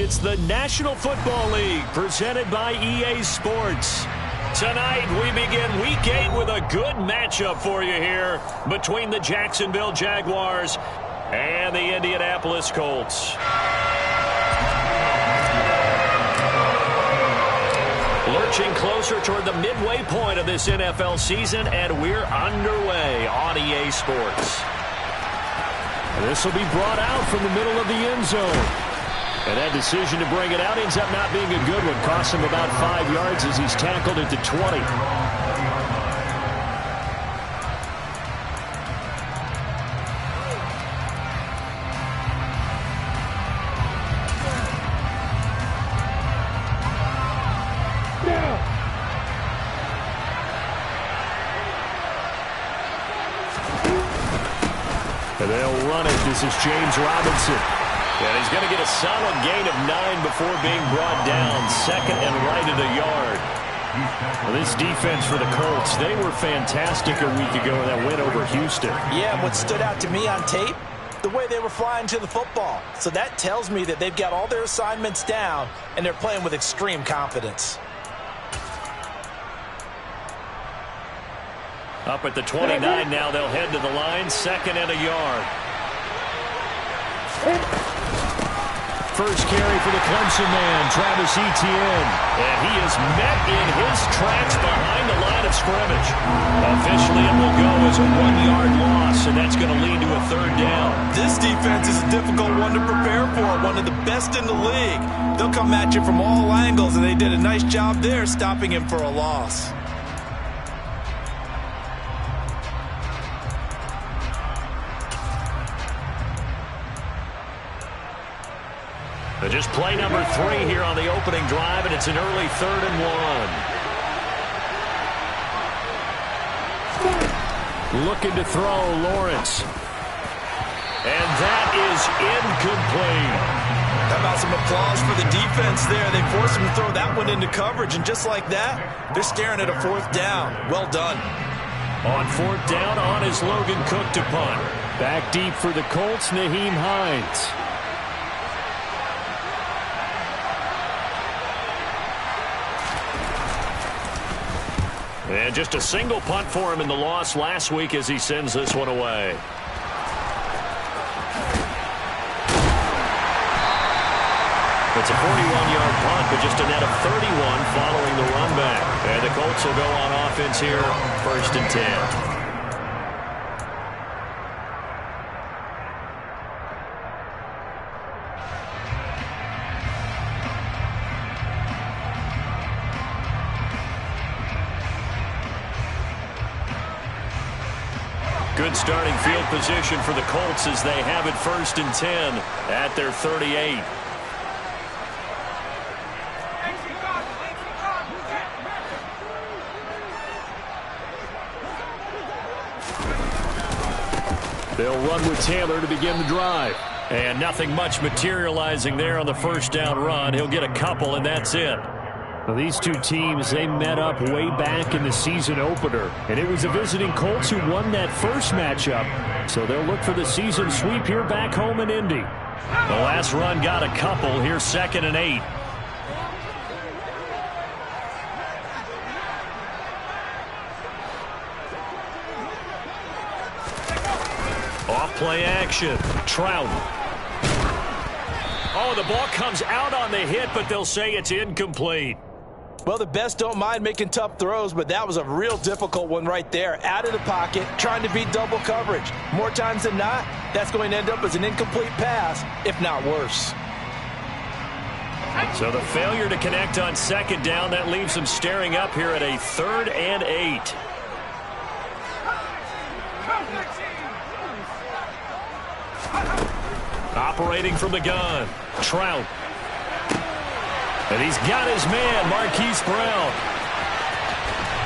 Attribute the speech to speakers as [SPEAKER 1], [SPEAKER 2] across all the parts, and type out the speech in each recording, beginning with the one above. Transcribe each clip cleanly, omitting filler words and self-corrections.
[SPEAKER 1] It's the National Football League presented by EA Sports. Tonight, we begin Week 8 with a good matchup for you here between the Jacksonville Jaguars and the Indianapolis Colts. Lurching closer toward the midway point of this NFL season, and we're underway on EA Sports. This will be brought out from the middle of the end zone. And that decision to bring it out ends up not being a good one. Costs him about 5 yards as he's tackled at the 20. And they'll run it. This is James Robinson. And he's going to get a solid gain of 9 before being brought down. Second and right at a yard. Well, this defense for the Colts, they were fantastic a week ago in that win over Houston.
[SPEAKER 2] Yeah, and what stood out to me on tape, the way they were flying to the football. So that tells me that they've got all their assignments down, and they're playing with extreme confidence.
[SPEAKER 1] Up at the 29 now, they'll head to the line. Second and a yard. First carry for the Clemson man, Travis Etienne. And he is met in his tracks behind the line of scrimmage. Officially, it will go as a 1-yard loss, and that's going to lead to a third down.
[SPEAKER 2] This defense is a difficult one to prepare for, one of the best in the league. They'll come at you from all angles, and they did a nice job there stopping him for a loss.
[SPEAKER 1] Just play number 3 here on the opening drive, and it's an early 3rd and 1. Looking to throw, Lawrence. And that is incomplete.
[SPEAKER 2] How about some applause for the defense there? They forced him to throw that one into coverage, and just like that, they're staring at a 4th down. Well done.
[SPEAKER 1] On 4th down, on is Logan Cook to punt. Back deep for the Colts, Nyheim Hines. And just a single punt for him in the loss last week as he sends this one away. It's a 41-yard punt, but just a net of 31 following the run back. And the Colts will go on offense here, 1st and 10. Good starting field position for the Colts as they have it 1st and 10 at their 38. They'll run with Taylor to begin the drive. And nothing much materializing there on the 1st down run. He'll get a couple, and that's it. Well, these two teams, they met up way back in the season opener. And it was the visiting Colts who won that first matchup. So they'll look for the season sweep here back home in Indy. The last run got a couple. Here's 2nd and 8. Off play action. Trout. Oh, the ball comes out on the hit, but they'll say it's incomplete.
[SPEAKER 2] Well, the best don't mind making tough throws, but that was a real difficult one right there. Out of the pocket, trying to beat double coverage. More times than not, that's going to end up as an incomplete pass, if not worse.
[SPEAKER 1] So the failure to connect on 2nd down, that leaves them staring up here at a 3rd and 8. Operating from the gun, Trout. And he's got his man, Marquise Brown.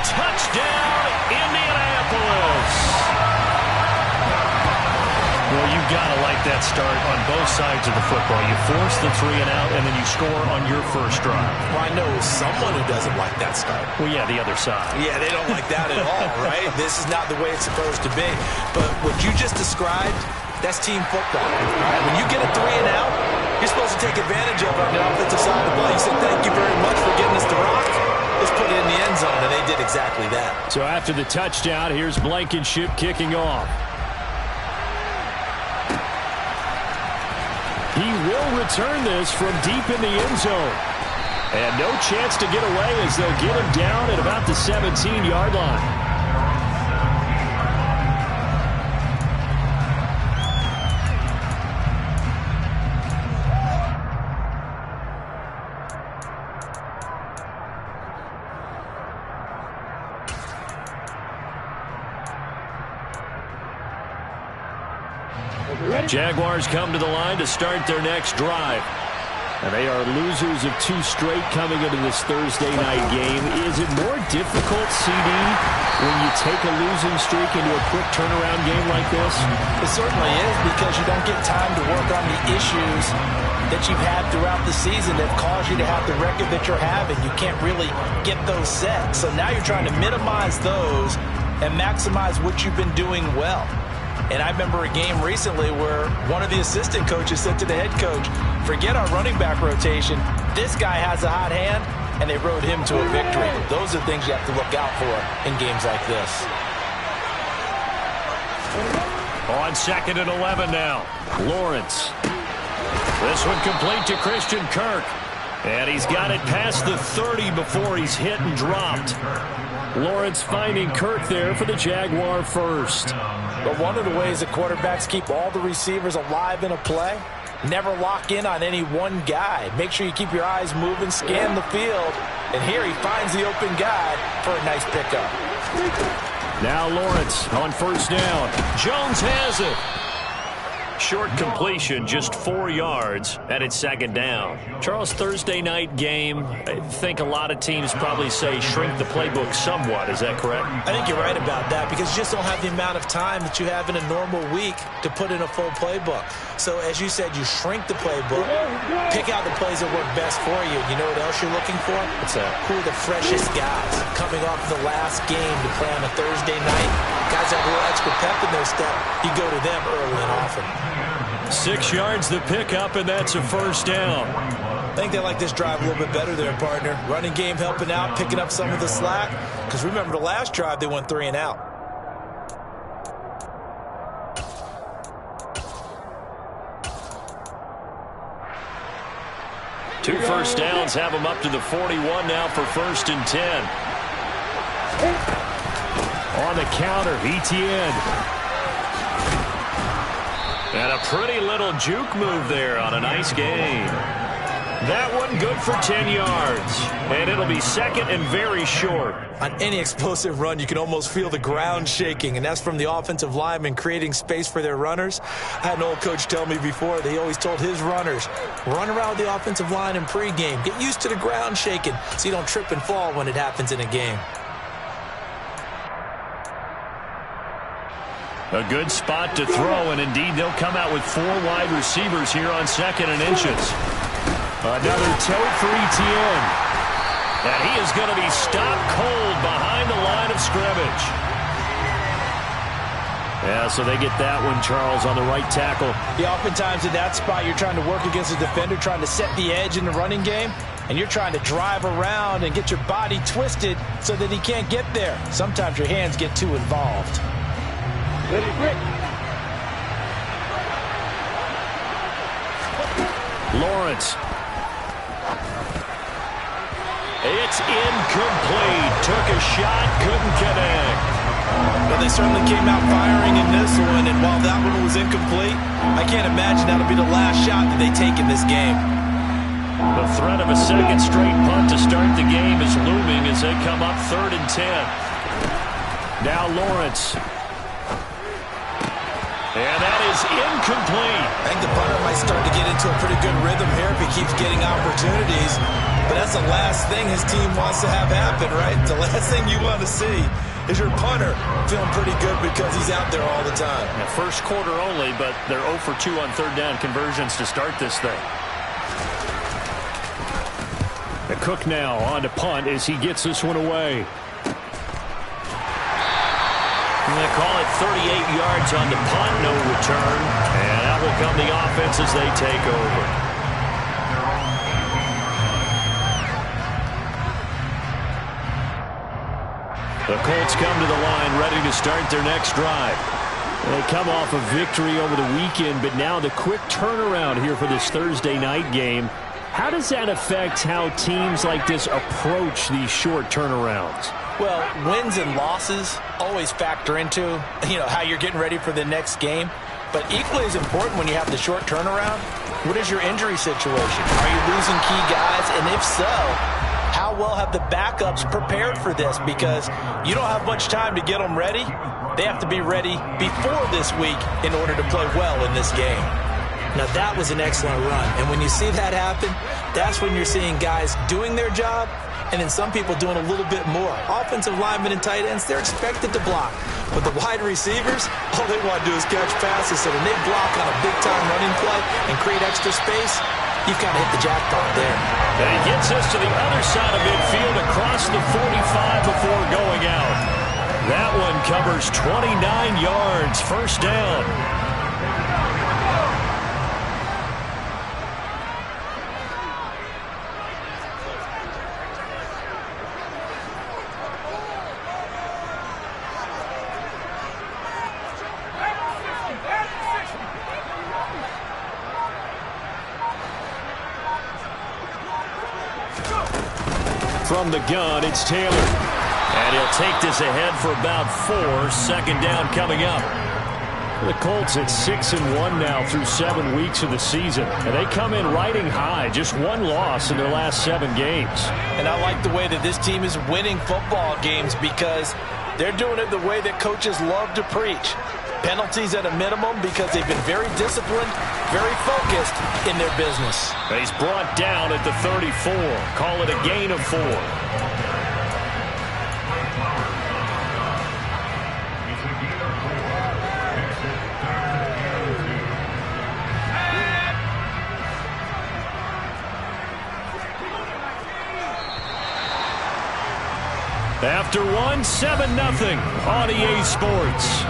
[SPEAKER 1] Touchdown, Indianapolis. Well, you've got to like that start on both sides of the football. You force the 3 and out, and then you score on your first drive.
[SPEAKER 2] Well, I know someone who doesn't like that start.
[SPEAKER 1] Well, yeah, the other side.
[SPEAKER 2] Yeah, they don't like that at all, right? This is not the way it's supposed to be. But what you just described, that's team football. All right? When you get a 3 and out, you're supposed to take advantage of on the offensive side of the ball. You said, thank you very much for getting us to rock. Let's put it in the end zone, and they did exactly that.
[SPEAKER 1] So after the touchdown, here's Blankenship kicking off. He will return this from deep in the end zone. And no chance to get away as they'll get him down at about the 17-yard line. Jaguars come to the line to start their next drive. And they are losers of 2 straight coming into this Thursday night game. Is it more difficult, CD, when you take a losing streak into a quick turnaround game like this?
[SPEAKER 2] It certainly is, because you don't get time to work on the issues that you've had throughout the season that cause you to have the record that you're having. You can't really get those set. So now you're trying to minimize those and maximize what you've been doing well. And I remember a game recently where one of the assistant coaches said to the head coach, forget our running back rotation. This guy has a hot hand, and they rode him to a victory. Those are things you have to look out for in games like this.
[SPEAKER 1] On 2nd and 11 now, Lawrence. This one complete to Christian Kirk. And he's got it past the 30 before he's hit and dropped. Lawrence finding Kirk there for the Jaguar first.
[SPEAKER 2] But one of the ways that quarterbacks keep all the receivers alive in a play, never lock in on any one guy. Make sure you keep your eyes moving, scan the field, and here he finds the open guy for a nice pickup.
[SPEAKER 1] Now Lawrence on first down. Jones has it. Short completion, just 4 yards, and it's 2nd down. Charles, Thursday night game, I think a lot of teams probably say shrink the playbook somewhat. Is that correct?
[SPEAKER 2] I think you're right about that, because you just don't have the amount of time that you have in a normal week to put in a full playbook. So as you said, you shrink the playbook, pick out the plays that work best for you. You know what else you're looking for?
[SPEAKER 1] What's that?
[SPEAKER 2] Who are the freshest guys coming off the last game to play on a Thursday night? Guys that have a little extra pep in their step, you go to them early and often.
[SPEAKER 1] 6 yards the pickup, and that's a first down.
[SPEAKER 2] I think they like this drive a little bit better there, partner. Running game helping out, picking up some of the slack. Because remember, the last drive, they went 3 and out.
[SPEAKER 1] Two first downs have them up to the 41 now for 1st and 10. On the counter, Etienne. And a pretty little juke move there on a nice gain. That one good for 10 yards. And it'll be 2nd and very short.
[SPEAKER 2] On any explosive run, you can almost feel the ground shaking, and that's from the offensive linemen creating space for their runners. I had an old coach tell me before, they always told his runners, run around the offensive line in pregame. Get used to the ground shaking so you don't trip and fall when it happens in a game.
[SPEAKER 1] A good spot to throw, and indeed they'll come out with 4 wide receivers here on 2nd and inches. Another tote for Etienne. And he is going to be stopped cold behind the line of scrimmage. Yeah, so they get that one, Charles, on the right tackle.
[SPEAKER 2] Yeah, oftentimes in that spot, you're trying to work against a defender, trying to set the edge in the running game, and you're trying to drive around and get your body twisted so that he can't get there. Sometimes your hands get too involved. Ready, Rick.
[SPEAKER 1] Lawrence. It's incomplete. Took a shot, couldn't connect.
[SPEAKER 2] Well, they certainly came out firing in this one, and while that one was incomplete, I can't imagine that'll be the last shot that they take in this game.
[SPEAKER 1] The threat of a 2nd straight punt to start the game is looming as they come up 3rd and 10. Now Lawrence. And that is incomplete.
[SPEAKER 2] I think the punter might start to get into a pretty good rhythm here if he keeps getting opportunities. But that's the last thing his team wants to have happen, right? The last thing you want to see is your punter feeling pretty good because he's out there all the time.
[SPEAKER 1] Yeah, first quarter only, but they're 0 for 2 on 3rd down conversions to start this thing. The Cook now on to punt as he gets this one away. They call it 38 yards on the punt, no return. And that will come the offense as they take over. The Colts come to the line ready to start their next drive. They come off a victory over the weekend, but now the quick turnaround here for this Thursday night game. How does that affect how teams like this approach these short turnarounds?
[SPEAKER 2] Well, wins and losses always factor into, how you're getting ready for the next game. But equally as important when you have the short turnaround, what is your injury situation? Are you losing key guys? And if so, how well have the backups prepared for this? Because you don't have much time to get them ready. They have to be ready before this week in order to play well in this game. Now, that was an excellent run. And when you see that happen, that's when you're seeing guys doing their job and then some people doing a little bit more. Offensive linemen and tight ends, they're expected to block. But the wide receivers, all they want to do is catch passes. So when they block on a big-time running play and create extra space, you've kind of hit the jackpot there.
[SPEAKER 1] And he gets us to the other side of midfield across the 45 before going out. That one covers 29 yards, first down. From the gun, it's Taylor. And he'll take this ahead for about 4. Second down coming up. The Colts at 6-1 now through 7 weeks of the season. And they come in riding high. Just one loss in their last 7 games.
[SPEAKER 2] And I like the way that this team is winning football games because they're doing it the way that coaches love to preach. Penalties at a minimum because they've been very disciplined, very focused in their business.
[SPEAKER 1] He's brought down at the 34. Call it a gain of 4. After 1, 7-0 on EA Sports.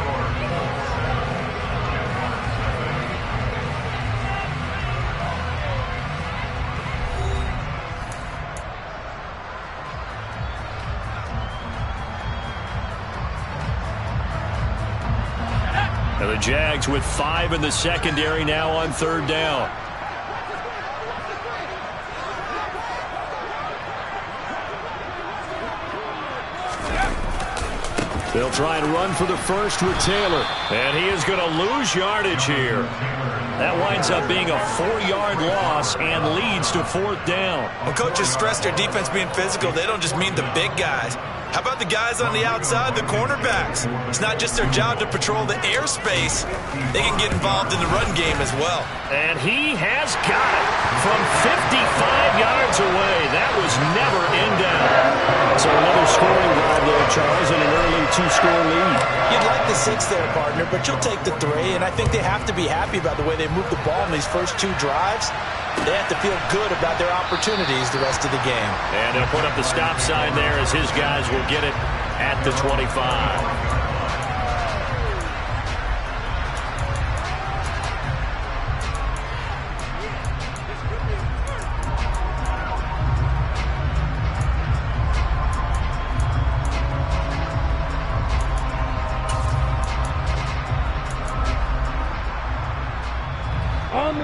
[SPEAKER 1] And the Jags with 5 in the secondary now on third down. They'll try and run for the first with Taylor. And he is going to lose yardage here. That winds up being a 4-yard loss and leads to fourth down.
[SPEAKER 2] When coaches stress their defense being physical, they don't just mean the big guys. How about the guys on the outside, the cornerbacks? It's not just their job to patrol the airspace. They can get involved in the run game as well.
[SPEAKER 1] And he has got it from 55 yards away. That was never in doubt. So another scoring drive there, Charles, and an early 2-score lead.
[SPEAKER 2] You'd like the 6 there, partner, but you'll take the 3. And I think they have to be happy about the way they moved the ball in these first 2 drives. They have to feel good about their opportunities the rest of the game.
[SPEAKER 1] And they'll put up the stop sign there as his guys will get it at the 25.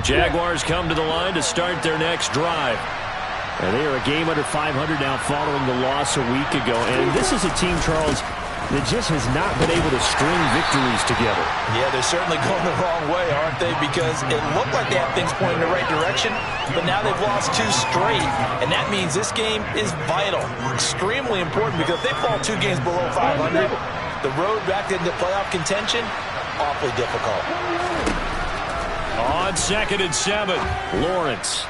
[SPEAKER 1] Jaguars come to the line to start their next drive. And they are a game under 500 now following the loss a week ago. And this is a team, Charles, that just has not been able to string victories together.
[SPEAKER 2] Yeah, they're certainly going the wrong way, aren't they? Because it looked like they have things pointing in the right direction, but now they've lost 2 straight. And that means this game is vital, extremely important, because if they fall 2 games below 500, the road back into playoff contention, awfully difficult.
[SPEAKER 1] On 2nd and 7, Lawrence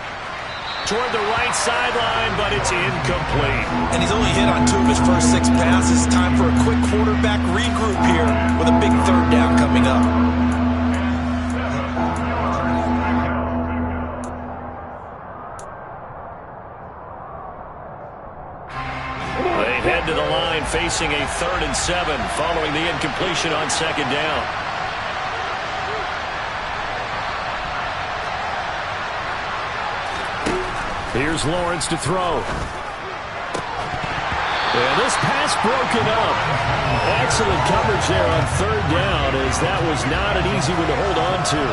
[SPEAKER 1] toward the right sideline, but it's incomplete.
[SPEAKER 2] And he's only hit on 2 of his first 6 passes. Time for a quick quarterback regroup here with a big third down coming up.
[SPEAKER 1] They head to the line facing a 3rd and 7 following the incompletion on 2nd down. Here's Lawrence to throw. And this pass broken up. Excellent coverage there on third down, as that was not an easy one to hold on to.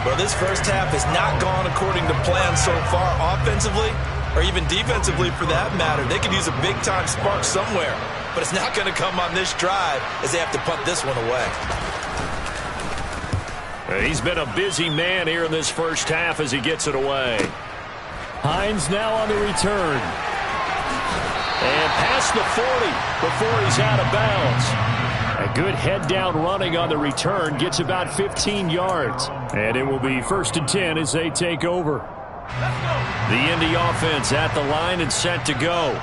[SPEAKER 2] Well, this first half has not gone according to plan so far offensively, or even defensively for that matter. They could use a big-time spark somewhere, but it's not going to come on this drive as they have to punt this one away.
[SPEAKER 1] He's been a busy man here in this first half as he gets it away. Hines now on the return. And past the 40 before he's out of bounds. A good head-down running on the return gets about 15 yards. And it will be 1st and 10 as they take over. The Indy offense at the line and set to go.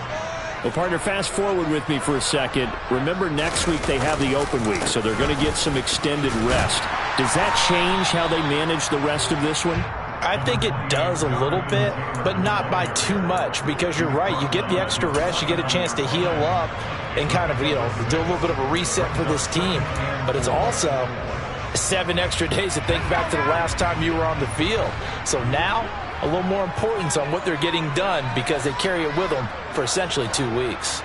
[SPEAKER 1] Well, partner, fast forward with me for a second. Remember, next week they have the open week, so they're going to get some extended rest. Does that change how they manage the rest of this one?
[SPEAKER 2] I think it does a little bit, but not by too much, because you're right. You get the extra rest, you get a chance to heal up and kind of, do a little bit of a reset for this team. But it's also 7 extra days to think back to the last time you were on the field. So now, a little more importance on what they're getting done because they carry it with them for essentially 2 weeks.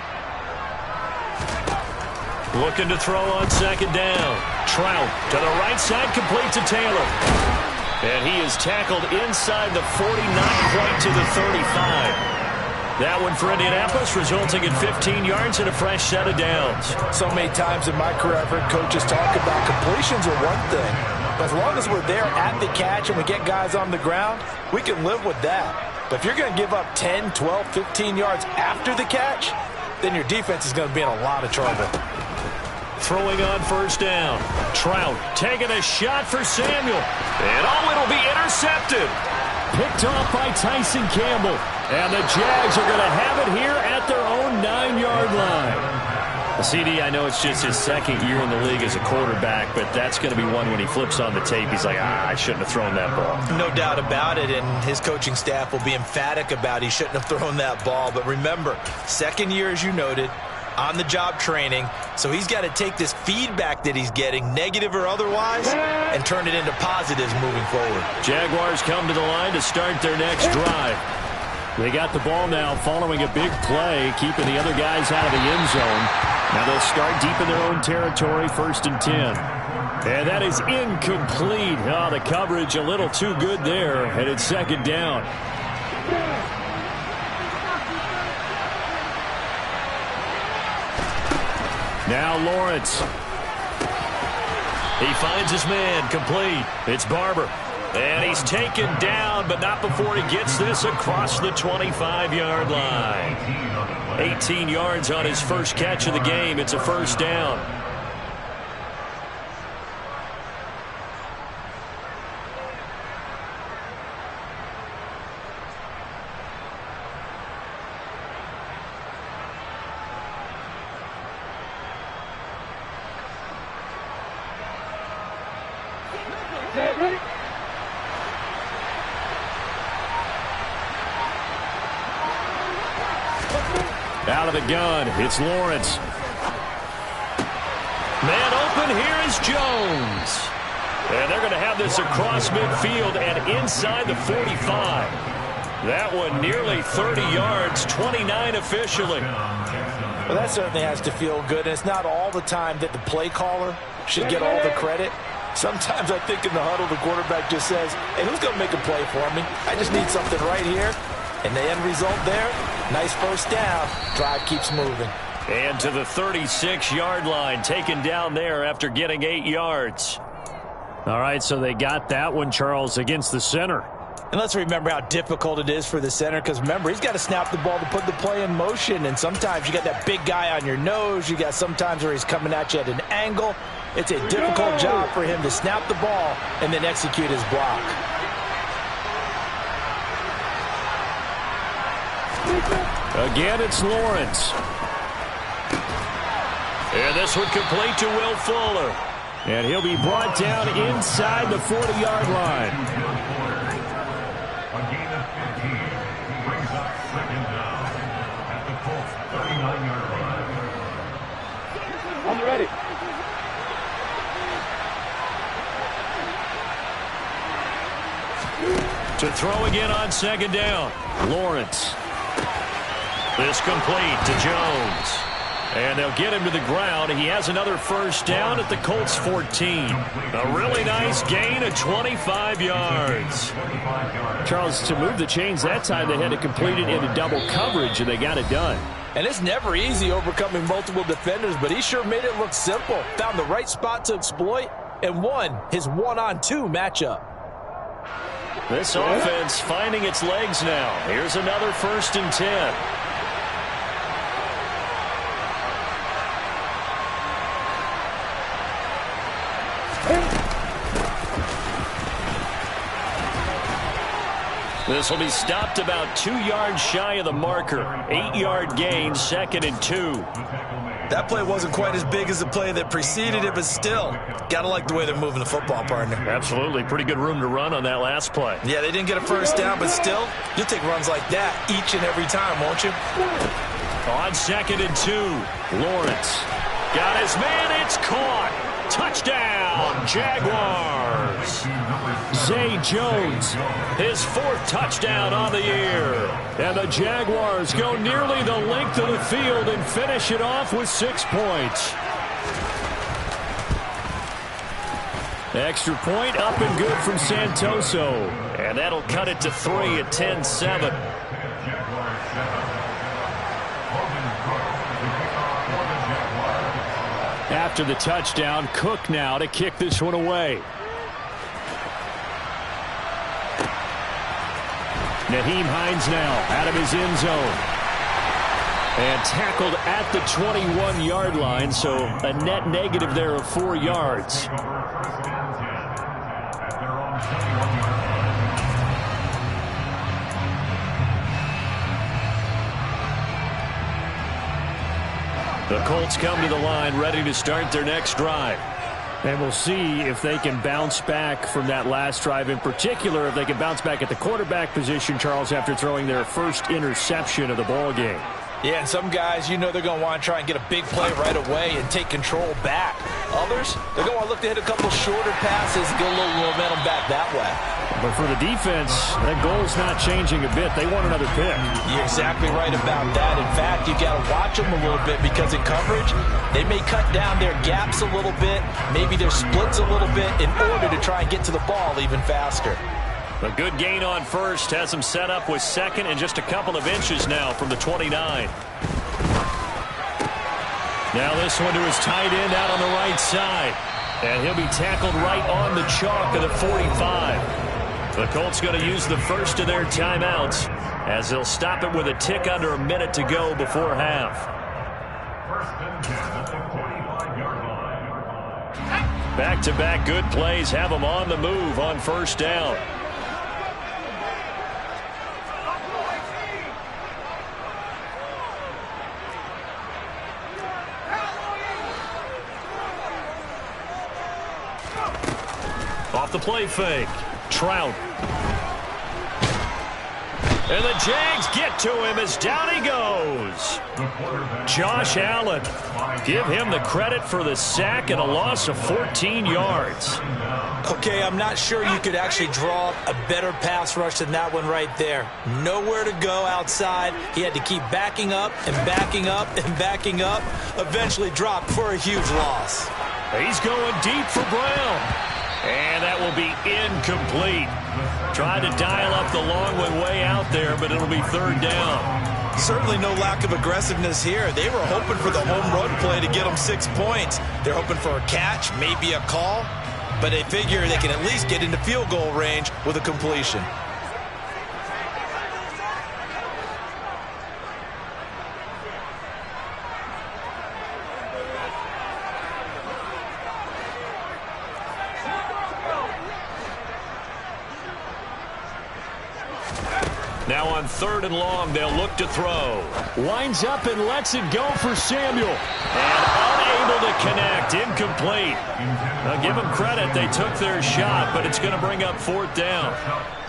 [SPEAKER 1] Looking to throw on second down. Trout to the right side, complete to Taylor. And he is tackled inside the 40, not quite to the 35. That one for Indianapolis, resulting in 15 yards and a fresh set of downs.
[SPEAKER 2] So many times in my career, I've heard coaches talk about completions are one thing. But as long as we're there at the catch and we get guys on the ground, we can live with that. But if you're going to give up 10, 12, 15 yards after the catch, then your defense is going to be in a lot of trouble.
[SPEAKER 1] Throwing on first down. Trout taking a shot for Samuel. And it'll be intercepted. Picked off by Tyson Campbell. And the Jags are going to have it here at their own 9-yard line. CD, I know it's just his second year in the league as a quarterback, but that's going to be one when he flips on the tape. He's like, I shouldn't have thrown that ball.
[SPEAKER 2] No doubt about it, and his coaching staff will be emphatic about he shouldn't have thrown that ball. But remember, second year, as you noted, on-the-job training, so he's got to take this feedback that he's getting, negative or otherwise, and turn it into positives moving forward.
[SPEAKER 1] Jaguars come to the line to start their next drive. They got the ball now following a big play, keeping the other guys out of the end zone. Now they'll start deep in their own territory, 1st and 10. And that is incomplete. Oh, the coverage a little too good there, and it's second down. Now Lawrence. He finds his man, complete. It's Barber. And he's taken down, but not before he gets this across the 25-yard line. 18 yards on his first catch of the game. It's a first down. Out of the gun, it's Lawrence. Man open, here is Jones. And they're going to have this across midfield and inside the 45. That one nearly 30 yards, 29 officially.
[SPEAKER 2] Well, that certainly has to feel good, and it's not all the time that the play caller should get all the credit. Sometimes I think in the huddle, the quarterback just says, hey, who's going to make a play for me? I just need something right here. And the end result there, nice first down. Drive keeps moving.
[SPEAKER 1] And to the 36-yard line, taken down there after getting 8 yards. All right, so they got that one, Charles, against the center.
[SPEAKER 2] And let's remember how difficult it is for the center, because remember, he's got to snap the ball to put the play in motion, and sometimes you got that big guy on your nose. You got sometimes where he's coming at you at an angle. It's a difficult job for him to snap the ball and then execute his block.
[SPEAKER 1] Again, it's Lawrence. And this one complete to Will Fuller. And he'll be brought down inside the 40-yard line.
[SPEAKER 3] A gain of 15 brings up second down at the Colts 39-yard line.
[SPEAKER 4] I'm ready.
[SPEAKER 1] To throw again on second down. Lawrence. This complete to Jones. And they'll get him to the ground. He has another first down at the Colts 14. A really nice gain of 25 yards.
[SPEAKER 4] Charles, to move the chains that time, they had to complete it into double coverage, and they got it done.
[SPEAKER 2] And it's never easy overcoming multiple defenders, but he sure made it look simple. Found the right spot to exploit and won his one-on-two matchup.
[SPEAKER 1] This offense finding its legs now. Here's another 1st and 10. This will be stopped about 2 yards shy of the marker. 8-yard gain, 2nd and 2.
[SPEAKER 2] That play wasn't quite as big as the play that preceded it, but still, gotta like the way they're moving the football, partner.
[SPEAKER 1] Absolutely. Pretty good room to run on that last play.
[SPEAKER 2] Yeah, they didn't get a first down, but still, you'll take runs like that each and every time, won't you?
[SPEAKER 1] On 2nd and 2, Lawrence got his man. It's caught. Touchdown, Jaguars.
[SPEAKER 4] Zay Jones,
[SPEAKER 1] his 4th touchdown on the year.
[SPEAKER 4] And the Jaguars go nearly the length of the field and finish it off with 6 points. Extra point up and good from Santoso.
[SPEAKER 1] And that'll cut it to 3 at 10-7.
[SPEAKER 4] After the touchdown, Cook now to kick this one away. Nyheim Hines now out of his end zone. And tackled at the 21-yard line, so a net negative there of 4 yards.
[SPEAKER 1] The Colts come to the line ready to start their next drive.
[SPEAKER 4] And we'll see if they can bounce back from that last drive, in particular if they can bounce back at the quarterback position, Charles, after throwing their first interception of the ball game.
[SPEAKER 2] Yeah, and some guys, you know they're going to want to try and get a big play right away and take control back. Others, they're going to look to hit a couple shorter passes and get a little momentum back that way.
[SPEAKER 4] But for the defense, that goal's not changing a bit. They want another pick.
[SPEAKER 2] You're exactly right about that. In fact, you got to watch them a little bit because in coverage, they may cut down their gaps a little bit, maybe their splits a little bit in order to try and get to the ball even faster.
[SPEAKER 1] A good gain on first has him set up with 2nd and just a couple of inches now from the 29. Now this one to his tight end out on the right side. And he'll be tackled right on the chalk of the 45. The Colts going to use the first of their timeouts as they'll stop it with a tick under a minute to go before half.
[SPEAKER 3] 1st and 10 at the 45-yard line.
[SPEAKER 1] Back-to-back good plays have them on the move on 1st down. Off the play fake. Trout. And the Jags get to him as down he goes. Josh Allen. Give him the credit for the sack and a loss of 14 yards.
[SPEAKER 2] Okay, I'm not sure you could actually draw a better pass rush than that one right there. Nowhere to go outside. He had to keep backing up and backing up and backing up. Eventually dropped for a huge loss.
[SPEAKER 1] He's going deep for Brown. And that will be incomplete. Tried to dial up the long one way out there, but it'll be 3rd down.
[SPEAKER 2] Certainly no lack of aggressiveness here. They were hoping for the home run play to get them 6 points. They're hoping for a catch, maybe a call, but they figure they can at least get into field goal range with a completion.
[SPEAKER 1] Now on 3rd and long, they'll look to throw.
[SPEAKER 4] Winds up and lets it go for Samuel.
[SPEAKER 1] And unable to connect. Incomplete. Now give them credit. They took their shot, but it's going to bring up 4th down.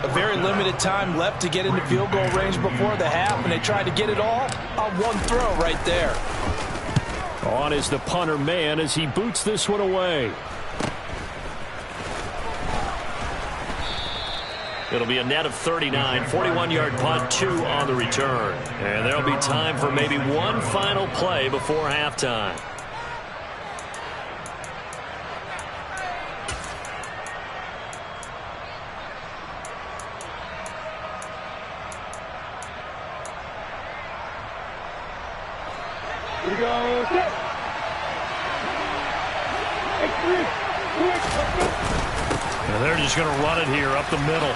[SPEAKER 2] A very limited time left to get into field goal range before the half, and they tried to get it all on one throw right there.
[SPEAKER 4] On is the punter man as he boots this one away.
[SPEAKER 1] It'll be a net of 39, 41-yard punt, 2 on the return. And there'll be time for maybe one final play before halftime.
[SPEAKER 5] Here we go. Set.
[SPEAKER 1] And they're just going to run it here up the middle.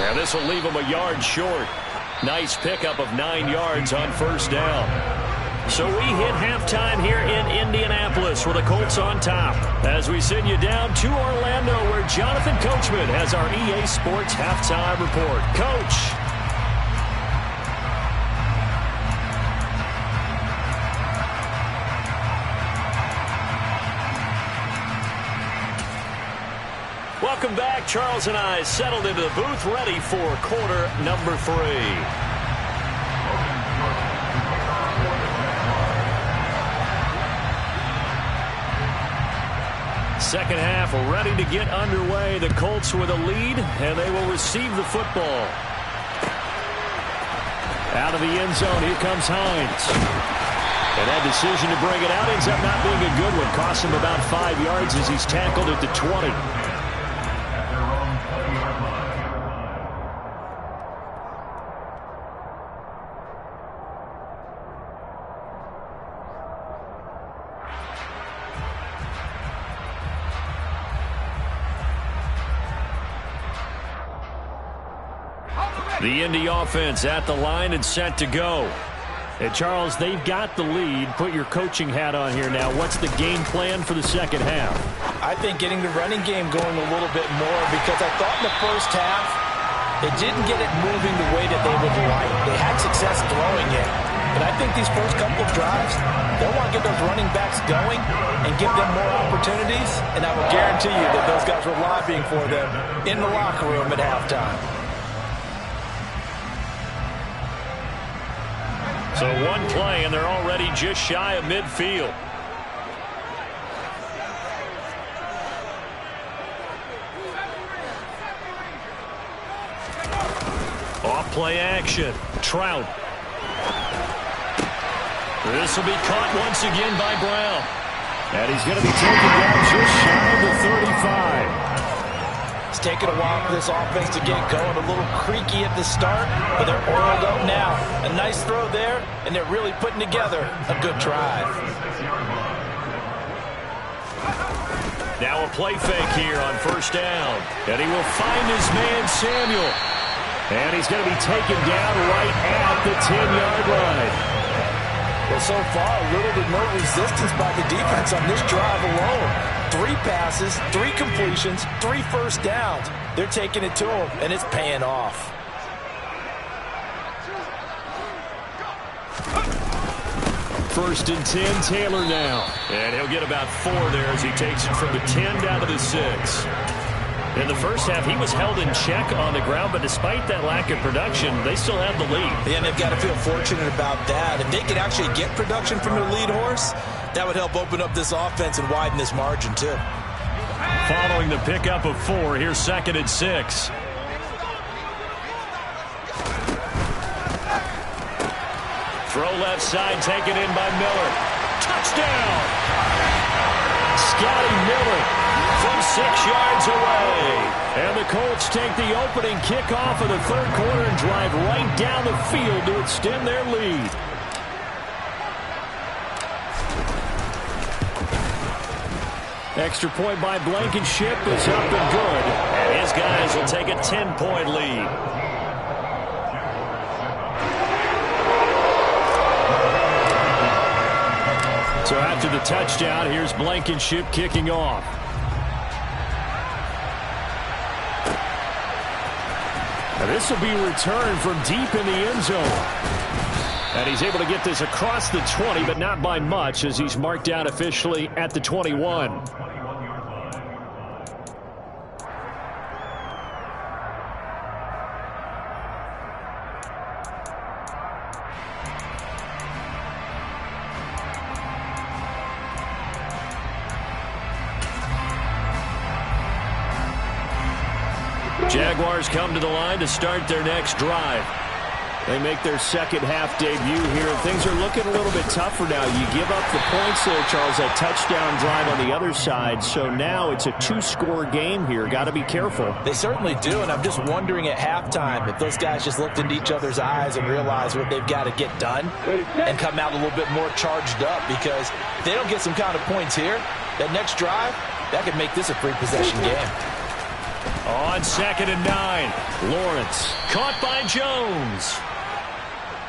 [SPEAKER 1] And this will leave them a yard short. Nice pickup of 9 yards on first down. So we hit halftime here in Indianapolis with the Colts on top. As we send you down to Orlando, where Jonathan Coachman has our EA Sports halftime report. Coach. Welcome back. Charles and I settled into the booth, ready for quarter number 3. Second half ready to get underway. The Colts with a lead, and they will receive the football. Out of the end zone, here comes Hines. And that decision to bring it out ends up not being a good one. Costs him about 5 yards as he's tackled at the 20. The Indy offense at the line and set to go. And Charles, they've got the lead. Put your coaching hat on here now. What's the game plan for the second half?
[SPEAKER 2] I think getting the running game going a little bit more, because I thought in the first half they didn't get it moving the way that they would like. They had success throwing it. But I think these first couple of drives, they'll want to get those running backs going and give them more opportunities. And I will guarantee you that those guys were lobbying for them in the locker room at halftime.
[SPEAKER 1] So one play, and they're already just shy of midfield. Off play action. Trout. This will be caught once again by Brown. And he's going to be taken down just shy of the 35.
[SPEAKER 2] It's taken a while for this offense to get going. A little creaky at the start, but they're oiled up now. A nice throw there, and they're really putting together a good drive.
[SPEAKER 1] Now a play fake here on first down. And he will find his man, Samuel. And he's going to be taken down right at the 10-yard line.
[SPEAKER 2] Well, so far, little to no resistance by the defense on this drive alone. 3 passes, 3 completions, 3 first downs. They're taking it to him, and it's paying off.
[SPEAKER 1] First and 10, Taylor now. And he'll get about 4 there as he takes it from the 10 down to the 6. In the first half, he was held in check on the ground, but despite that lack of production, they still have the lead.
[SPEAKER 2] Yeah, and they've got to feel fortunate about that. If they could actually get production from their lead horse, that would help open up this offense and widen this margin, too.
[SPEAKER 1] Following the pickup of 4, here's second and 6. Throw left side, taken in by Miller. Touchdown! Scotty Miller from 6 yards away. And the Colts take the opening kickoff of the third quarter and drive right down the field to extend their lead. Extra point by Blankenship is up and good. And his guys will take a 10-point lead. So after the touchdown, here's Blankenship kicking off. Now this will be returned from deep in the end zone. And he's able to get this across the 20, but not by much, as he's marked down officially at the 21. Jaguars come to the line to start their next drive. They make their second half debut here. Things are looking a little bit tougher now. You give up the points there, Charles, that touchdown drive on the other side. So now it's a two-score game here. Got to be careful.
[SPEAKER 2] They certainly do, and I'm just wondering at halftime if those guys just looked into each other's eyes and realized what they've got to get done and come out a little bit more charged up, because if they don't get some kind of points here, that next drive, that could make this a free-possession game.
[SPEAKER 1] On 2nd and 9, Lawrence caught by Jones.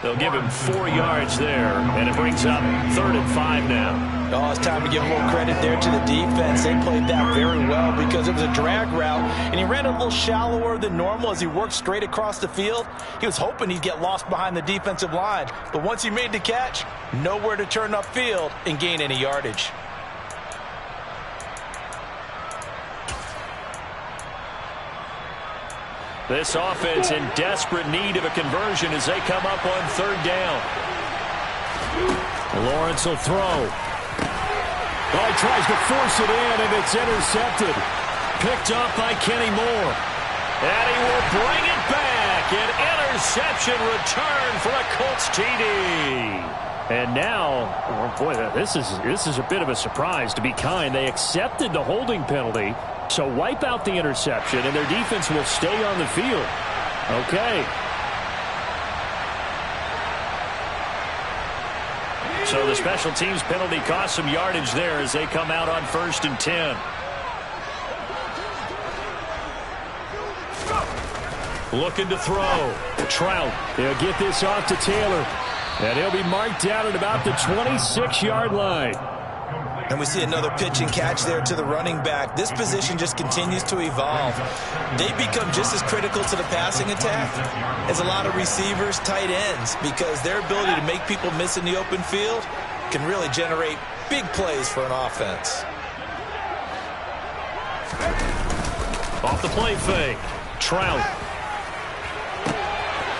[SPEAKER 1] They'll give him 4 yards there, and it brings up 3rd and 5 now.
[SPEAKER 2] Oh, it's time to give a little credit there to the defense. They played that very well because it was a drag route, and he ran a little shallower than normal as he worked straight across the field. He was hoping he'd get lost behind the defensive line, but once he made the catch, nowhere to turn upfield and gain any yardage.
[SPEAKER 1] This offense in desperate need of a conversion as they come up on 3rd down. Lawrence will throw. Oh, he tries to force it in, and it's intercepted. Picked up by Kenny Moore. And he will bring it back. An interception return for a Colts TD. And now, oh boy, this is a bit of a surprise, to be kind. They accepted the holding penalty. So wipe out the interception, and their defense will stay on the field. Okay. So the special teams penalty cost some yardage there as they come out on 1st and 10. Looking to throw. Trout. They'll get this off to Taylor. And he'll be marked down at about the 26-yard line.
[SPEAKER 2] And we see another pitch and catch there to the running back. This position just continues to evolve. They become just as critical to the passing attack as a lot of receivers, tight ends, because their ability to make people miss in the open field can really generate big plays for an offense.
[SPEAKER 1] Off the play fake. Trout.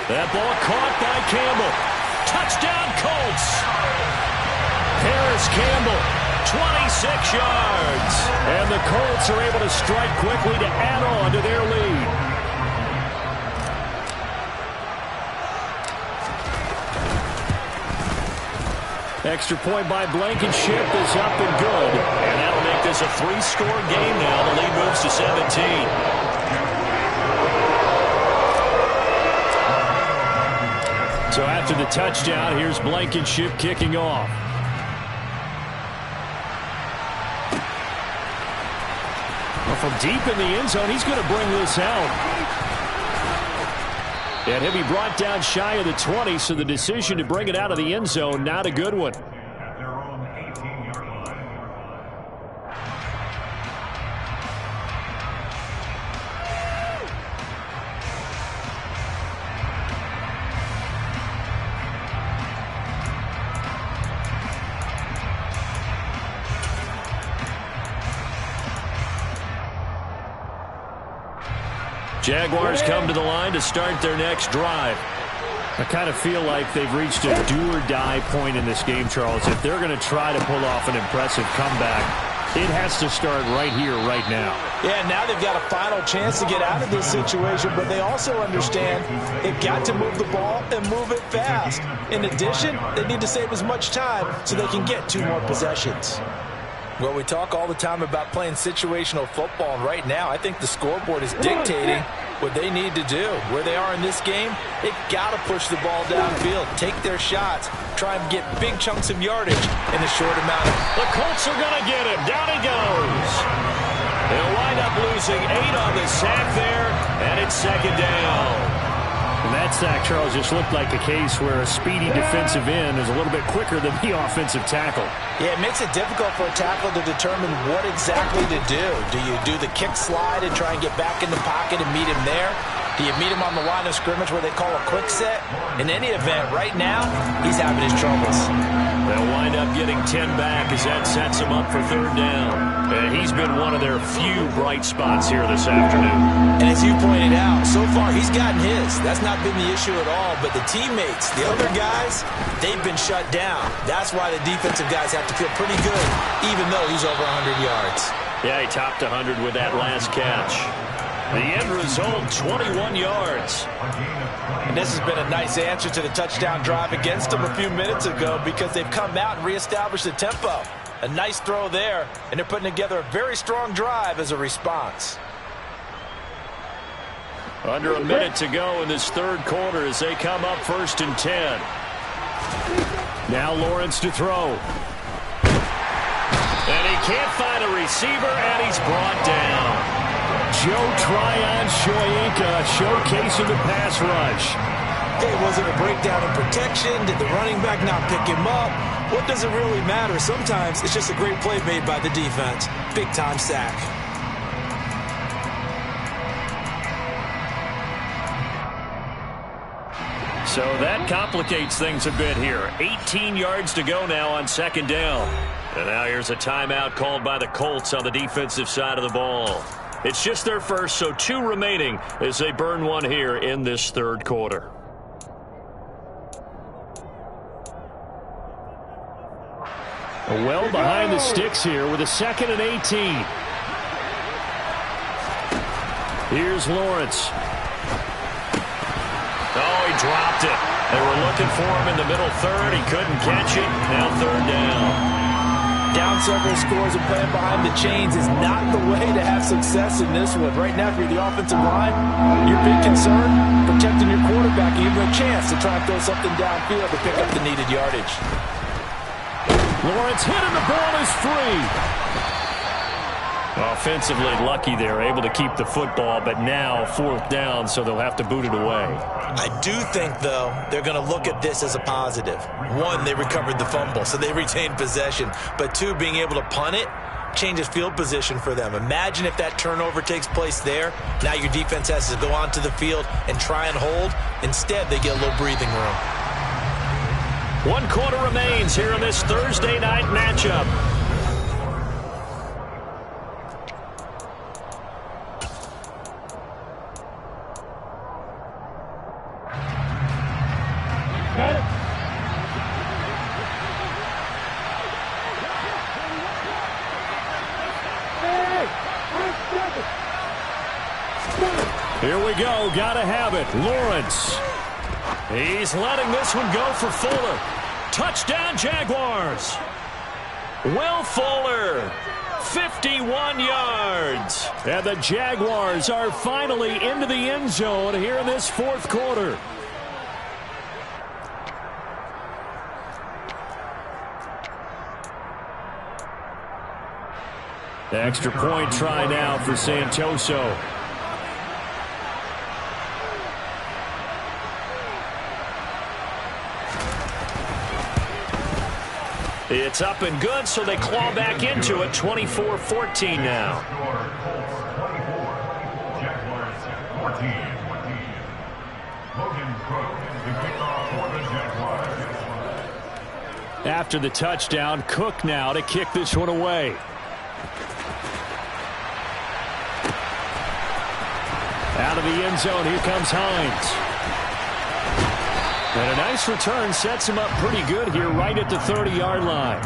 [SPEAKER 1] That ball caught by Campbell. Touchdown, Colts. Harris Campbell. 26 yards. And the Colts are able to strike quickly to add on to their lead. Extra point by Blankenship is up and good. And that'll make this a 3-score game now. The lead moves to 17. So after the touchdown, here's Blankenship kicking off. From deep in the end zone, he's going to bring this out. And he'll be brought down shy of the 20, so the decision to bring it out of the end zone, not a good one.
[SPEAKER 3] At their own 18-yard line.
[SPEAKER 1] Jaguars come to the line to start their next drive. I kind of feel like they've reached a do-or-die point in this game, Charles. If they're going to try to pull off an impressive comeback, it has to start right here, right now.
[SPEAKER 2] Yeah, now they've got a final chance to get out of this situation, but they also understand they've got to move the ball and move it fast. In addition, they need to save as much time so they can get 2 more possessions. Well, we talk all the time about playing situational football, and right now I think the scoreboard is dictating what they need to do. Where they are in this game, they've got to push the ball downfield, take their shots, try and get big chunks of yardage in a short amount of time.
[SPEAKER 1] The Colts are going to get him. Down he goes. They'll wind up losing 8 on the sack there, and it's 2nd down.
[SPEAKER 4] And that sack, Charles, just looked like a case where a speedy defensive end is a little bit quicker than the offensive tackle.
[SPEAKER 2] Yeah, it makes it difficult for a tackle to determine what exactly to do. Do you do the kick slide and try and get back in the pocket and meet him there? Do you meet him on the line of scrimmage where they call a quick set? In any event, right now, he's having his troubles.
[SPEAKER 1] They'll wind up getting 10 back as that sets him up for 3rd down. And he's been one of their few bright spots here this afternoon.
[SPEAKER 2] And as you pointed out, so far he's gotten his. That's not been the issue at all. But the teammates, the other guys, they've been shut down. That's why the defensive guys have to feel pretty good, even though he's over 100 yards.
[SPEAKER 1] Yeah, he topped 100 with that last catch. The end result, 21 yards.
[SPEAKER 2] And this has been a nice answer to the touchdown drive against them a few minutes ago because they've come out and reestablished the tempo. A nice throw there, and they're putting together a very strong drive as a response.
[SPEAKER 1] Under a minute to go in this third quarter as they come up 1st and 10. Now Lawrence to throw. And he can't find a receiver, and he's brought down. Joe Tryon-Shoyinka showcasing the pass rush.
[SPEAKER 2] Hey, was it a breakdown in protection? Did the running back not pick him up? What does it really matter? Sometimes it's just a great play made by the defense. Big-time sack.
[SPEAKER 1] So that complicates things a bit here. 18 yards to go now on 2nd down. And now here's a timeout called by the Colts on the defensive side of the ball. It's just their first, so 2 remaining as they burn one here in this third quarter. Well behind the sticks here with a 2nd and 18. Here's Lawrence. Oh, he dropped it. They were looking for him in the middle third. He couldn't catch it. Now 3rd down.
[SPEAKER 2] Down several scores and playing behind the chains is not the way to have success in this one. Right now, if you're the offensive line, your big concern, protecting your quarterback and giving him a chance to try and throw something downfield to pick up the needed yardage.
[SPEAKER 1] Lawrence hit and the ball is free. Offensively lucky they're able to keep the football, but now 4th down, so they'll have to boot it away.
[SPEAKER 2] I do think, though, they're going to look at this as a positive. 1, they recovered the fumble, so they retained possession. But 2, being able to punt it changes field position for them. Imagine if that turnover takes place there. Now your defense has to go onto the field and try and hold. Instead, they get a little breathing room.
[SPEAKER 1] 1 quarter remains here in this Thursday night matchup. Here we go. Gotta have it. Lawrence. He's letting this one go for Fuller. Touchdown, Jaguars. Will Fuller, 51 yards. And the Jaguars are finally into the end zone here in this 4th quarter. The extra point try now for Santoso. It's up and good, so they claw back into it. 24-14 now. After the touchdown, Cook now to kick this one away. Out of the end zone, here comes Hines. And a nice return sets him up pretty good here right at the 30-yard line.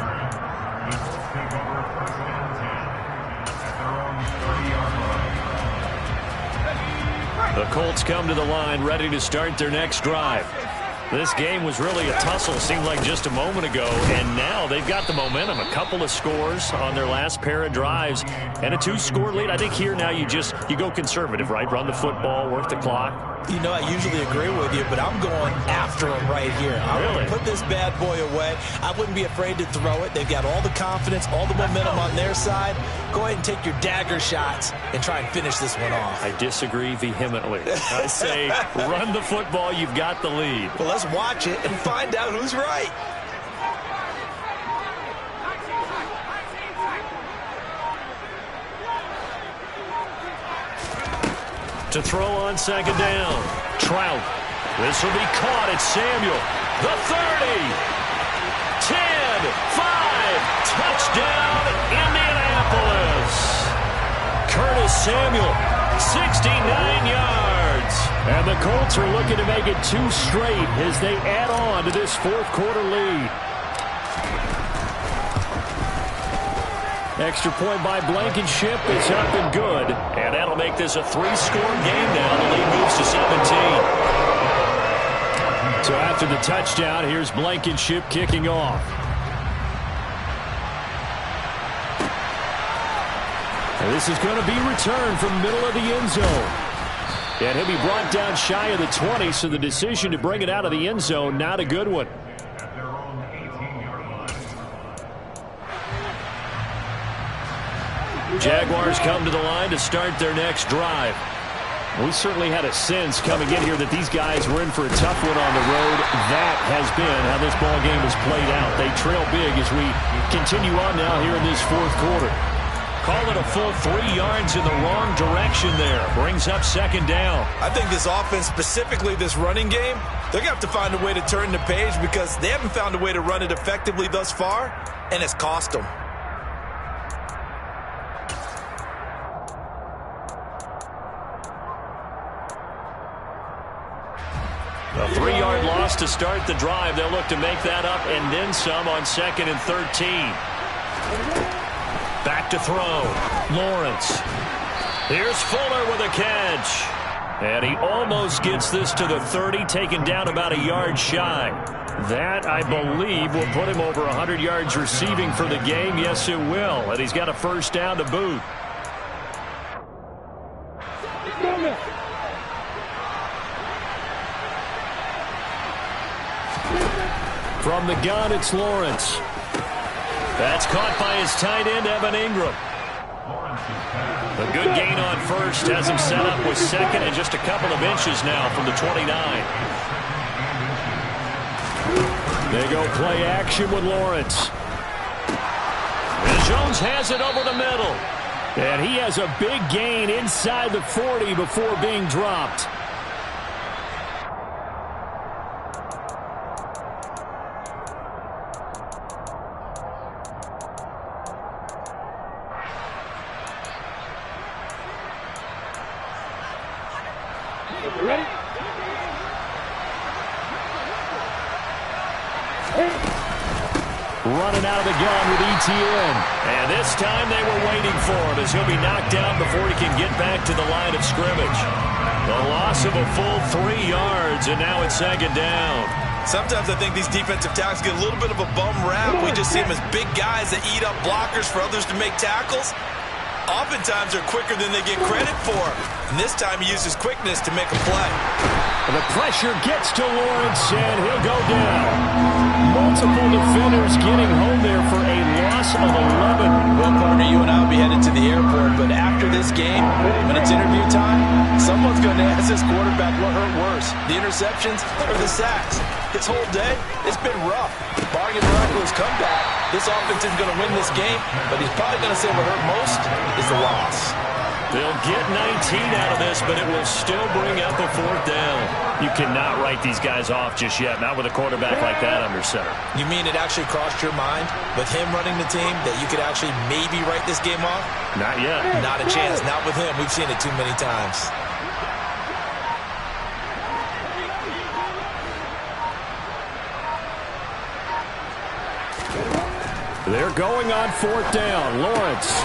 [SPEAKER 1] The Colts come to the line ready to start their next drive. This game was really a tussle, seemed like just a moment ago, and now they've got the momentum. A couple of scores on their last pair of drives and a 2-score lead. I think here now you go conservative, right? Run the football, work the clock.
[SPEAKER 2] You know, I usually agree with you, but I'm going after him right here. I want to put this bad boy away. I wouldn't be afraid to throw it. They've got all the confidence, all the momentum on their side. Go ahead and take your dagger shots and try and finish this one off.
[SPEAKER 1] I disagree vehemently. I say run the football. You've got the lead.
[SPEAKER 2] Well, let's watch it and find out who's right.
[SPEAKER 1] To throw on 2nd down. Trout. This will be caught at Samuel. The 30. 10. 5. Touchdown, Indianapolis. Curtis Samuel, 69 yards. And the Colts are looking to make it 2 straight as they add on to this 4th quarter lead. Extra point by Blankenship is up and good. And that'll make this a 3-score game now. The lead moves to 17. So after the touchdown, here's Blankenship kicking off. And this is going to be returned from middle of the end zone. And he'll be brought down shy of the 20, so the decision to bring it out of the end zone, not a good one.
[SPEAKER 3] At their own 18-yard line.
[SPEAKER 1] Jaguars come to the line to start their next drive. We certainly had a sense coming in here that these guys were in for a tough one on the road. That has been how this ball game has played out. They trail big as we continue on now here in this fourth quarter. Call it a full 3 yards in the wrong direction there. Brings up second down.
[SPEAKER 2] I think this offense, specifically this running game, they're going to have to find a way to turn the page because they haven't found a way to run it effectively thus far, and it's cost them.
[SPEAKER 1] A 3-yard loss to start the drive. They'll look to make that up and then some on 2nd and 13. Back to throw. Lawrence. Here's Fuller with a catch. And he almost gets this to the 30, taken down about a yard shy. That, I believe, will put him over 100 yards receiving for the game. Yes, it will. And he's got a first down to boot. From the gun, it's Lawrence. That's caught by his tight end, Evan Ingram. A good gain on first has him set up with second and just a couple of inches now from the 29. They go play action with Lawrence. And Jones has it over the middle. And he has a big gain inside the 40 before being dropped.
[SPEAKER 5] Ready?
[SPEAKER 1] Running out of the gun with ETN. And this time they were waiting for him as he'll be knocked down before he can get back to the line of scrimmage. The loss of a full 3 yards, and now it's second down.
[SPEAKER 2] Sometimes I think these defensive tackles get a little bit of a bum rap. We just see them as big guys that eat up blockers for others to make tackles. Oftentimes they're quicker than they get credit for. And this time he uses quickness to make a play.
[SPEAKER 1] The pressure gets to Lawrence, and he'll go down. Multiple defenders getting home there for a loss of 11.
[SPEAKER 2] Well, partner, you and I will be headed to the airport, but after this game, when it's interview time, someone's going to ask this quarterback what hurt worse, the interceptions or the sacks. His whole day, it's been rough. Barring a miraculous comeback, this offense isn't going to win this game, but he's probably going to say what hurt most is the loss.
[SPEAKER 1] They'll get 19 out of this, but it will still bring up a fourth down. You cannot write these guys off just yet, not with a quarterback like that under center.
[SPEAKER 2] You mean it actually crossed your mind with him running the team that you could actually maybe write this game off?
[SPEAKER 1] Not yet.
[SPEAKER 2] Not a chance. Not with him. We've seen it too many times.
[SPEAKER 1] They're going on fourth down. Lawrence.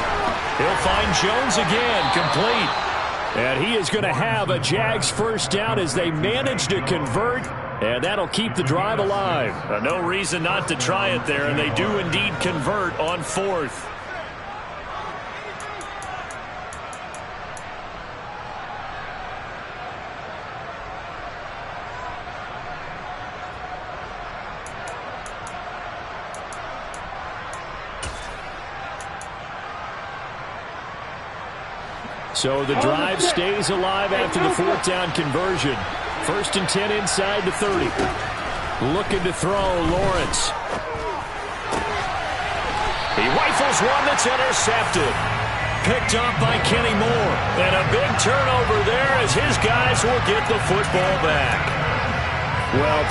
[SPEAKER 1] He'll find Jones again, complete. And he is going to have a Jags first down as they manage to convert, and that'll keep the drive alive. No reason not to try it there, and they do indeed convert on fourth. So the drive stays alive after the fourth down conversion. 1st and 10 inside the 30. Looking to throw, Lawrence. He rifles one that's intercepted. Picked off by Kenny Moore. And a big turnover there as his guys will get the football back. Well,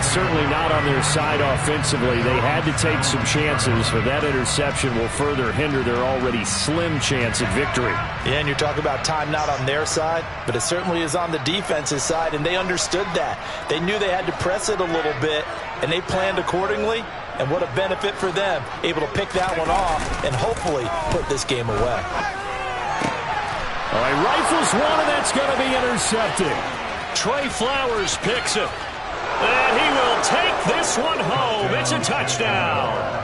[SPEAKER 1] certainly not on their side offensively. They had to take some chances, but that interception will further hinder their already slim chance at victory.
[SPEAKER 2] Yeah, and you're talking about time not on their side, but it certainly is on the defense's side, and they understood that. They knew they had to press it a little bit, and they planned accordingly, And what a benefit for them, able to pick that one off and hopefully put this game away.
[SPEAKER 4] All right, rifles one, and that's going to be intercepted.
[SPEAKER 1] Trey Flowers picks it. And he will take this one home. It's a touchdown.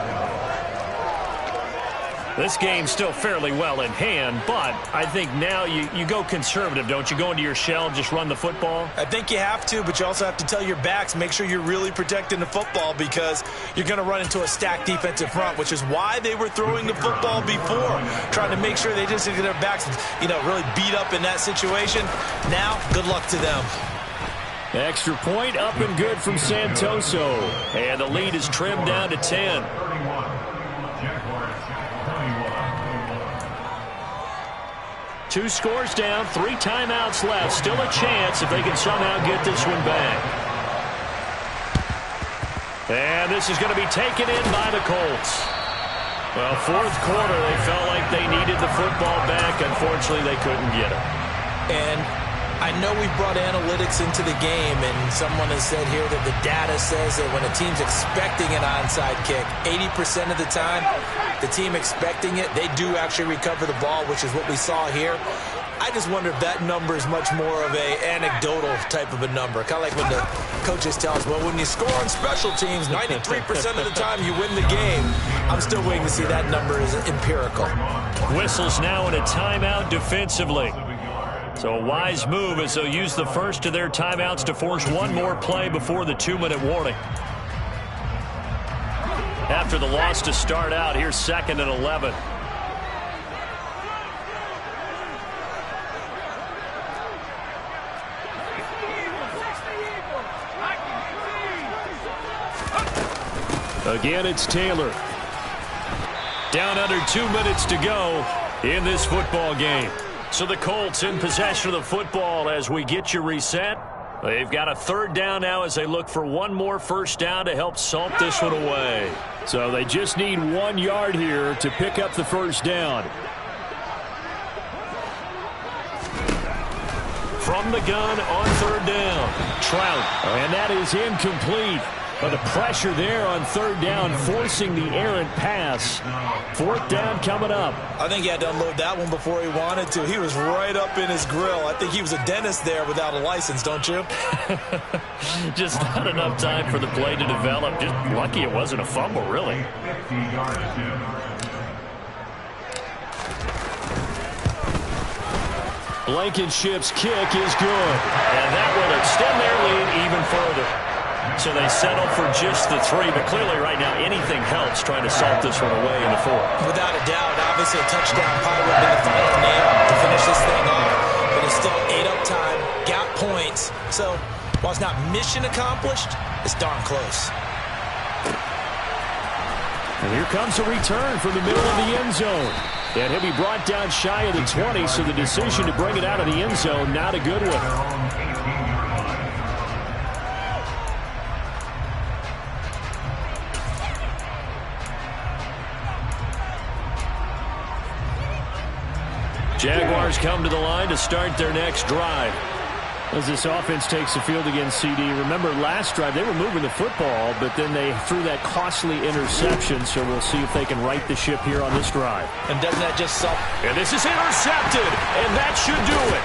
[SPEAKER 1] This game's still fairly well in hand, but I think now you go conservative, don't you? Go into your shell and just run the football?
[SPEAKER 2] I think you have to, but you also have to tell your backs, make sure you're really protecting the football because you're going to run into a stacked defensive front, which is why they were throwing the football before, trying to make sure they just get their backs, really beat up in that situation. Now, good luck to them.
[SPEAKER 4] Extra point up and good from Santoso.
[SPEAKER 1] And the lead is trimmed down to 10. 2 scores down, 3 timeouts left. Still a chance if they can somehow get this one back. And this is going to be taken in by the Colts. Well, fourth quarter, they felt like they needed the football back. Unfortunately, they couldn't get it.
[SPEAKER 2] And I know we brought analytics into the game, and someone has said here that the data says that when a team's expecting an onside kick, 80% of the time, the team expecting it, they do actually recover the ball, which is what we saw here. I just wonder if that number is much more of an anecdotal type of a number. Kind of like when the coaches tell us, well, when you score on special teams, 93% of the time you win the game. I'm still waiting to see that number is empirical.
[SPEAKER 1] Whistles now in a timeout defensively. So a wise move as they'll use the first of their timeouts to force one more play before the 2-minute warning. After the loss to start out, here's 2nd and 11.
[SPEAKER 4] Again, it's Taylor.
[SPEAKER 1] Down under 2 minutes to go in this football game. So the Colts in possession of the football as we get you reset. They've got a 3rd down now as they look for one more first down to help salt this one away.
[SPEAKER 4] So they just need 1 yard here to pick up the first down.
[SPEAKER 1] From the gun on 3rd down, Trout.
[SPEAKER 4] And that is incomplete. But the pressure there on 3rd down, forcing the errant pass. 4th down coming up.
[SPEAKER 2] I think he had to unload that one before he wanted to. He was right up in his grill. I think he was a dentist there without a license, don't you?
[SPEAKER 1] Just not enough time for the play to develop. Just lucky it wasn't a fumble, really.
[SPEAKER 4] Blankenship's kick is good.
[SPEAKER 1] And that will extend their lead even further. So they settle for just the 3, but clearly right now anything helps trying to salt this one away in the 4th.
[SPEAKER 2] Without a doubt, obviously a touchdown probably would have been the final nail to finish this thing off. But it's still 8 up time, got points. So while it's not mission accomplished, it's darn close.
[SPEAKER 4] And here comes a return from the middle of the end zone. And he'll be brought down shy of the 20, so the decision to bring it out of the end zone, not a good one.
[SPEAKER 1] Jaguars come to the line to start their next drive.
[SPEAKER 4] As this offense takes the field against CD, remember last drive they were moving the football, but then they threw that costly interception, so we'll see if they can right the ship here on this drive.
[SPEAKER 2] And doesn't that just suck?
[SPEAKER 1] And this is intercepted, and that should do it.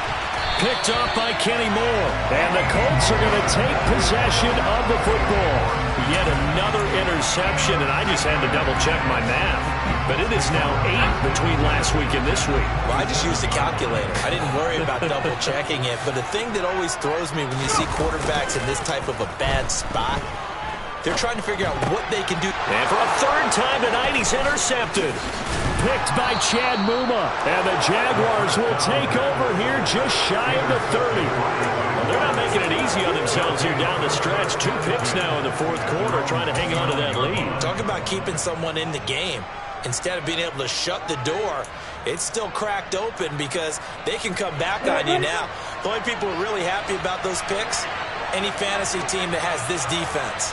[SPEAKER 1] Picked up by Kenny Moore.
[SPEAKER 4] And the Colts are going to take possession of the football.
[SPEAKER 1] Yet another interception, and I just had to double-check my math. But it is now 8 between last week and this week.
[SPEAKER 2] Well, I just used a calculator. I didn't worry about double-checking it. But the thing that always throws me when you see quarterbacks in this type of a bad spot, they're trying to figure out what they can do.
[SPEAKER 1] And for a 3rd time tonight, he's intercepted.
[SPEAKER 4] Picked by Chad Muma. And the Jaguars will take over here just shy of the 30.
[SPEAKER 1] Well, they're not making it easy on themselves here down the stretch. 2 picks now in the 4th quarter trying to hang on to that lead.
[SPEAKER 2] Talk about keeping someone in the game. Instead of being able to shut the door, it's still cracked open because they can come back on you now. The only people who are really happy about those picks, any fantasy team that has this defense.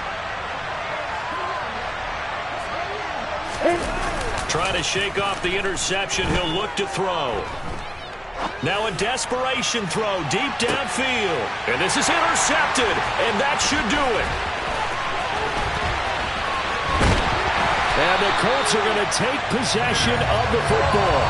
[SPEAKER 1] Trying to shake off the interception. He'll look to throw. Now a desperation throw deep downfield. And this is intercepted, and that should do it. And the Colts are going to take possession of the football.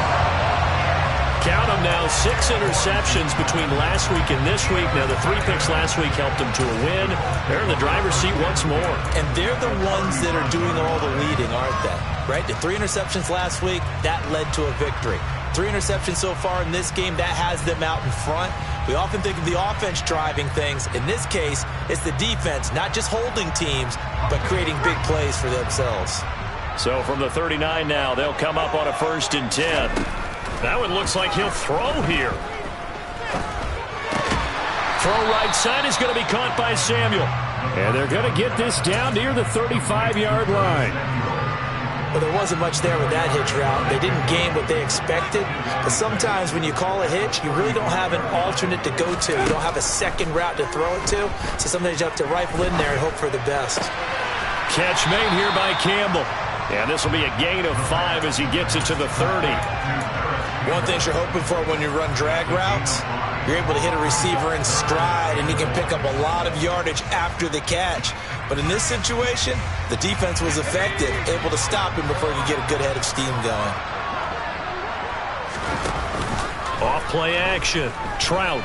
[SPEAKER 1] Count them now, 6 interceptions between last week and this week. Now, the 3 picks last week helped them to a win. They're in the driver's seat once more.
[SPEAKER 2] And they're the ones that are doing all the leading, aren't they? Right? The 3 interceptions last week, that led to a victory. 3 interceptions so far in this game, that has them out in front. We often think of the offense driving things. In this case, it's the defense, not just holding teams, but creating big plays for themselves.
[SPEAKER 1] So from the 39 now, they'll come up on a 1st and 10. That one looks like he'll throw here. Throw right side is going to be caught by Samuel. And they're going to get this down near the 35-yard line.
[SPEAKER 2] Well, there wasn't much there with that hitch route. They didn't gain what they expected. But sometimes when you call a hitch, you really don't have an alternate to go to. You don't have a second route to throw it to. So sometimes you have to rifle in there and hope for the best.
[SPEAKER 1] Catch made here by Campbell. And this will be a gain of 5 as he gets it to the 30.
[SPEAKER 2] One thing you're hoping for when you run drag routes, you're able to hit a receiver in stride, and he can pick up a lot of yardage after the catch. But in this situation, the defense was effective, able to stop him before he could get a good head of steam going.
[SPEAKER 1] Off play action. Trout.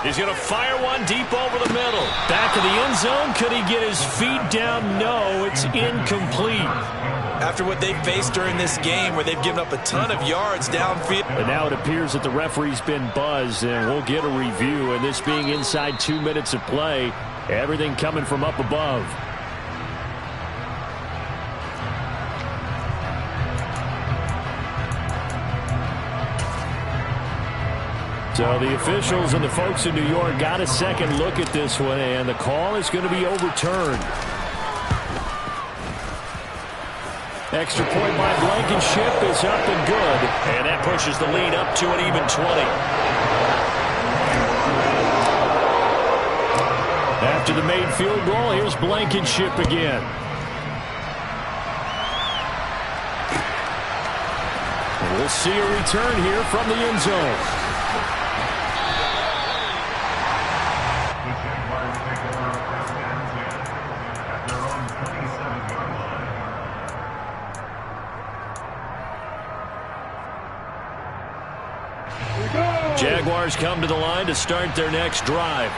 [SPEAKER 1] He's going to fire one deep over the middle. Back of the end zone. Could he get his feet down? No, it's incomplete.
[SPEAKER 2] After what they've faced during this game where they've given up a ton of yards downfield.
[SPEAKER 1] But now it appears that the referee's been buzzed, and we'll get a review. And this being inside 2 minutes of play, everything coming from up above. So the officials and the folks in New York got a second look at this one, and the call is going to be overturned. Extra point by Blankenship is up and good. And that pushes the lead up to an even 20. After the made field goal, here's Blankenship again. And we'll see a return here from the end zone. Jaguars come to the line to start their next drive.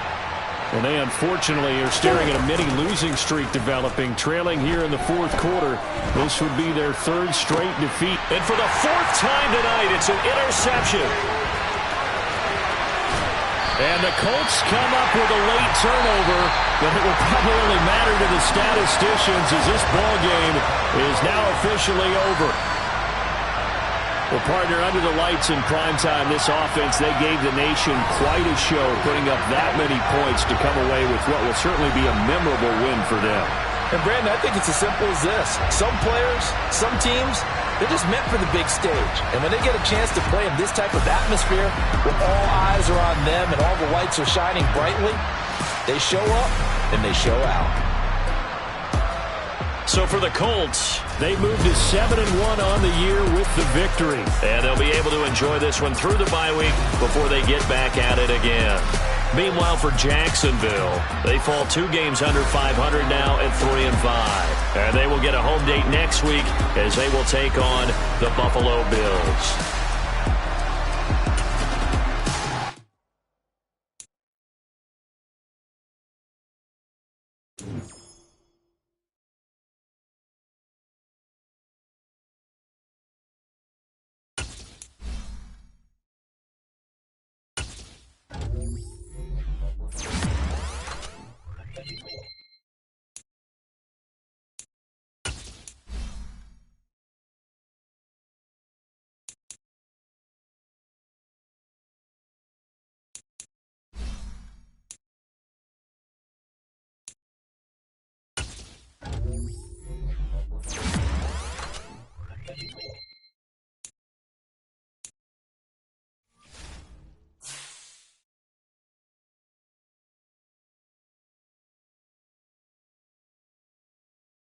[SPEAKER 1] And they unfortunately are staring at a mini losing streak developing, trailing here in the 4th quarter. This would be their 3rd straight defeat. And for the 4th time tonight, it's an interception. And the Colts come up with a late turnover, but it will probably only matter to the statisticians as this ball game is now officially over. Well, partner, under the lights in primetime, this offense, they gave the nation quite a show, putting up that many points to come away with what will certainly be a memorable win for them.
[SPEAKER 2] And, Brandon, I think it's as simple as this. Some players, some teams, they're just meant for the big stage. And when they get a chance to play in this type of atmosphere where all eyes are on them and all the lights are shining brightly, they show up and they show out.
[SPEAKER 1] So for the Colts, they move to 7-1 on the year with the victory. And they'll be able to enjoy this one through the bye week before they get back at it again. Meanwhile, for Jacksonville, they fall 2 games under 500 now at 3-5. And they will get a home date next week as they will take on the Buffalo Bills.